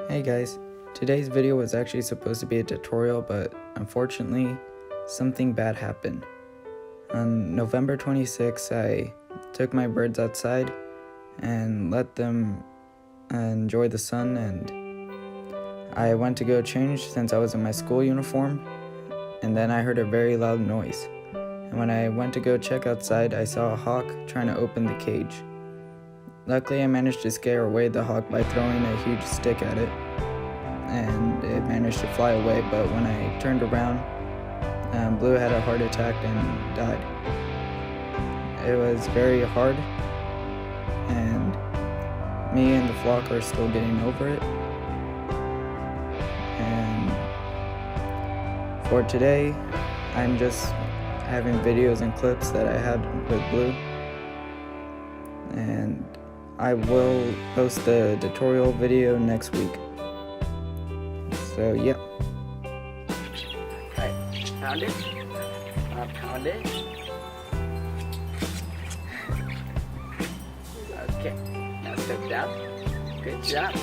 Hey guys, today's video was actually supposed to be a tutorial, but unfortunately, something bad happened. On November 26th, I took my birds outside and let them enjoy the sun, and I went to go change since I was in my school uniform, and then I heard a very loud noise. And when I went to go check outside, I saw a hawk trying to open the cage. Luckily, I managed to scare away the hawk by throwing a huge stick at it, and it managed to fly away, but when I turned around, Blue had a heart attack and died. It was very hard, and me and the flock are still getting over it. And for today, I'm just having videos and clips that I had with Blue, and I will post the tutorial video next week. So, yeah. Okay, pound it. Pound it. Okay, now step down. Good job.